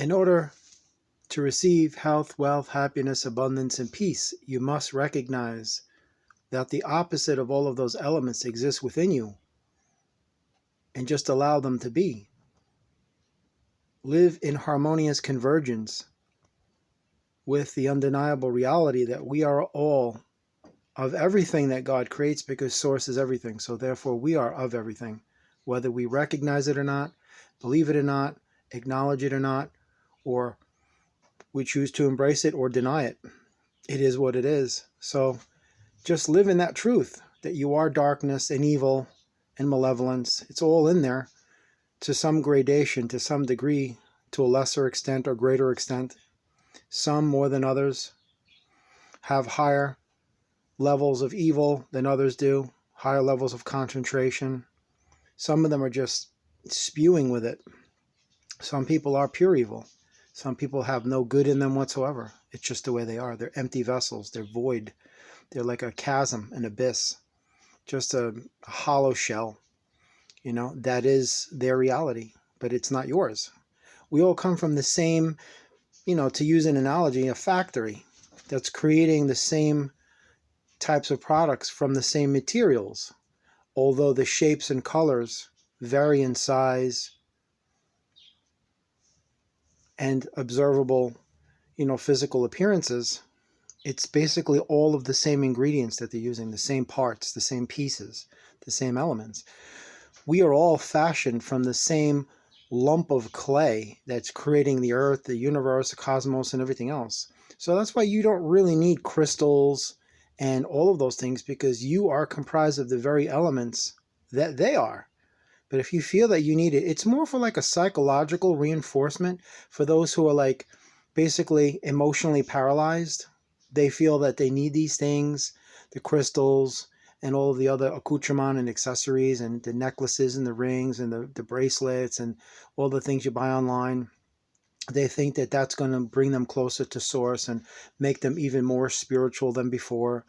In order to receive health, wealth, happiness, abundance, and peace, you must recognize that the opposite of all of those elements exists within you, and just allow them to be. Live in harmonious convergence with the undeniable reality that we are all of everything that God creates, because Source is everything. So therefore we are of everything, whether we recognize it or not, believe it or not, acknowledge it or not, or we choose to embrace it or deny it. It is what it is. So just live in that truth that you are darkness and evil and malevolence. It's all in there to some gradation, to some degree, to a lesser extent or greater extent. Some more than others have higher levels of evil than others do, higher levels of concentration. Some of them are just spewing with it. Some people are pure evil. Some people have no good in them whatsoever. It's just the way they are. They're empty vessels. They're void. They're like a chasm, an abyss, just a hollow shell. That is their reality, but it's not yours. We all come from the same, to use an analogy, a factory that's creating the same types of products from the same materials, although the shapes and colors vary in size and observable, physical appearances. It's basically all of the same ingredients that they're using, the same parts, the same pieces, the same elements. We are all fashioned from the same lump of clay that's creating the earth, the universe, the cosmos, and everything else. So that's why you don't really need crystals and all of those things, because you are comprised of the very elements that they are. But if you feel that you need it, it's more for like a psychological reinforcement for those who are like basically emotionally paralyzed. They feel that they need these things, the crystals and all of the other accoutrement and accessories and the necklaces and the rings and the bracelets and all the things you buy online. They think that that's going to bring them closer to Source and make them even more spiritual than before.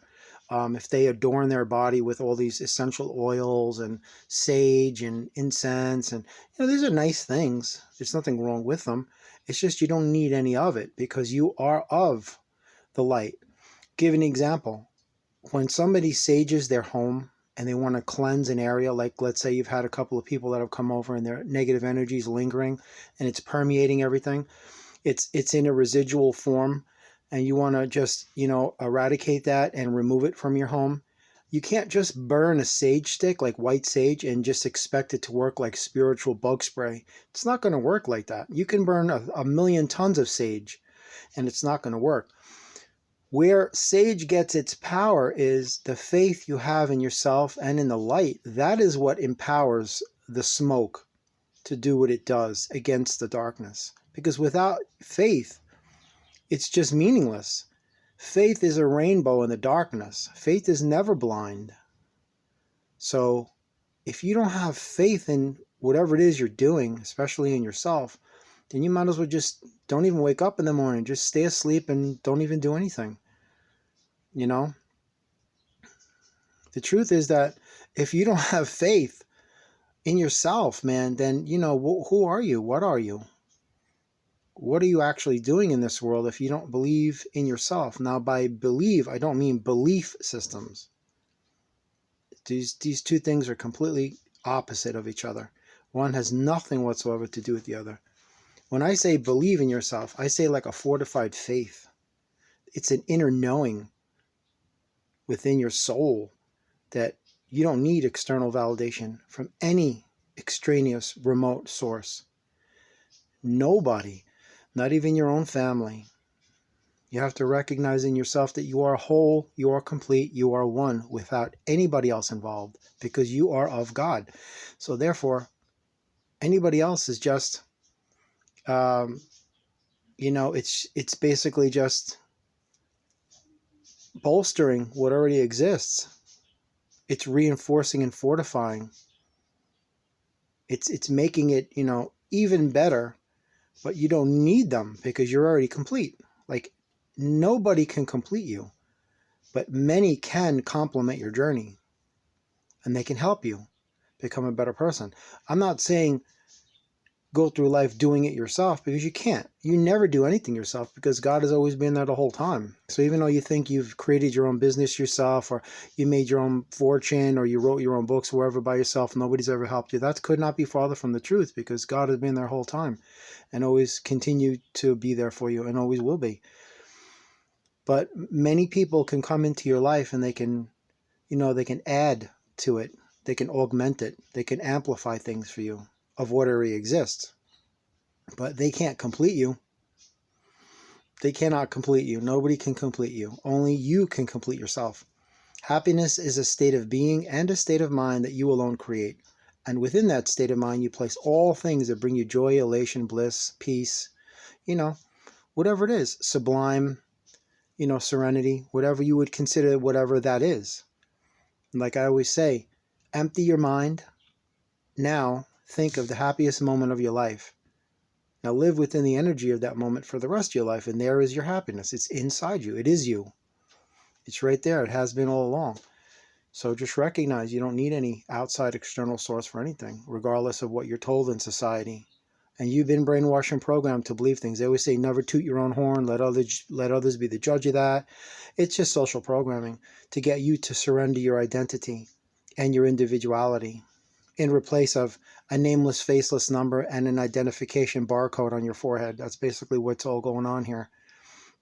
If they adorn their body with all these essential oils and sage and incense, and these are nice things. There's nothing wrong with them. It's just you don't need any of it because you are of the light. Give an example. When somebody sages their home and they want to cleanse an area, like let's say you've had a couple of people that have come over and their negative energy is lingering and it's permeating everything. It's in a residual form, and you want to just, eradicate that and remove it from your home. You can't just burn a sage stick like white sage and just expect it to work like spiritual bug spray. It's not going to work like that. You can burn a million tons of sage and it's not going to work. Where sage gets its power is the faith you have in yourself and in the light. That is what empowers the smoke to do what it does against the darkness. Because without faith, it's just meaningless. Faith is a rainbow in the darkness. Faith is never blind. So if you don't have faith in whatever it is you're doing, especially in yourself, then you might as well just don't even wake up in the morning. Just stay asleep and don't even do anything. The truth is that if you don't have faith in yourself, man, then, who are you? What are you? What are you actually doing in this world if you don't believe in yourself? Now, by believe, I don't mean belief systems. These two things are completely opposite of each other. One has nothing whatsoever to do with the other. When I say believe in yourself, I say like a fortified faith. It's an inner knowing within your soul that you don't need external validation from any extraneous remote source. Nobody. Not even your own family. You have to recognize in yourself that you are whole, you are complete, you are one without anybody else involved because you are of God. So therefore, anybody else is just, it's basically just bolstering what already exists. It's reinforcing and fortifying. It's making it, even better. But you don't need them because you're already complete. Like, nobody can complete you, but many can complement your journey and they can help you become a better person. I'm not saying go through life doing it yourself, because you can't. You never do anything yourself, because God has always been there the whole time. So even though you think you've created your own business yourself, or you made your own fortune, or you wrote your own books wherever by yourself, nobody's ever helped you, that could not be farther from the truth, because God has been there the whole time and always continue to be there for you and always will be. But many people can come into your life and they can, they can add to it. They can augment it. They can amplify things for you of what already exists. But they can't complete you. They cannot complete you. Nobody can complete you. Only you can complete yourself. Happiness is a state of being and a state of mind that you alone create. And within that state of mind, you place all things that bring you joy, elation, bliss, peace, whatever it is, sublime, serenity, whatever you would consider whatever that is. Like I always say, empty your mind. Now think of the happiest moment of your life. Now live within the energy of that moment for the rest of your life, and there is your happiness. It's inside you. It is you. It's right there. It has been all along. So just recognize you don't need any outside external source for anything, regardless of what you're told in society. And you've been brainwashed and programmed to believe things. They always say, never toot your own horn, let others be the judge of that. It's just social programming to get you to surrender your identity and your individuality in replace of a nameless, faceless number and an identification barcode on your forehead. That's basically what's all going on here.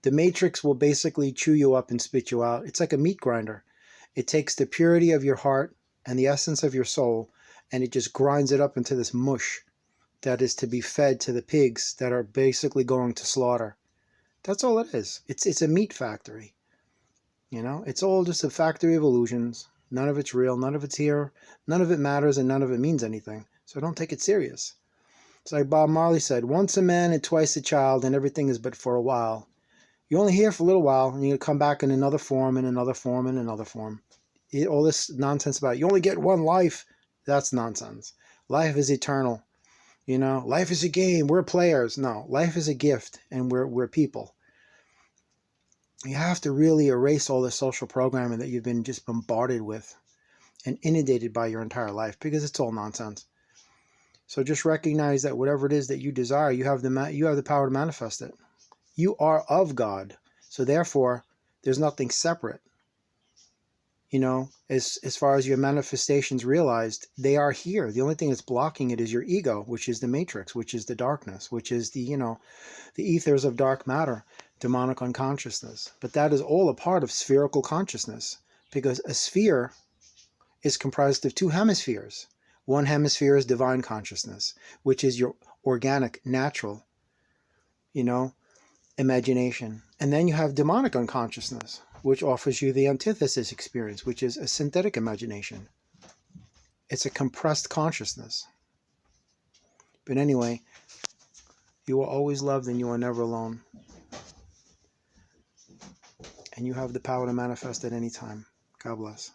The Matrix will basically chew you up and spit you out. It's like a meat grinder. It takes the purity of your heart and the essence of your soul, and it just grinds it up into this mush that is to be fed to the pigs that are basically going to slaughter. That's all it is. It's a meat factory. It's all just a factory of illusions. None of it's real. None of it's here. None of it matters, and none of it means anything. So don't take it serious. It's like Bob Marley said, once a man and twice a child, and everything is but for a while. You're only here for a little while, and you're going to come back in another form, and another form, and another form. All this nonsense about you only get one life, that's nonsense. Life is eternal. Life is a game. We're players. No, life is a gift, and we're people. You have to really erase all the social programming that you've been just bombarded with and inundated by your entire life, because it's all nonsense. So just recognize that whatever it is that you desire, you have the power to manifest it. You are of God, so therefore there's nothing separate. As far as your manifestations realized, they are here. The only thing that's blocking it is your ego, which is the matrix, which is the darkness, which is the ethers of dark matter, demonic unconsciousness. But that is all a part of spherical consciousness, because a sphere is comprised of two hemispheres. One hemisphere is divine consciousness, which is your organic, natural, imagination. And then you have demonic unconsciousness, which offers you the antithesis experience, which is a synthetic imagination. It's a compressed consciousness. But anyway, you are always loved and you are never alone. And you have the power to manifest at any time. God bless.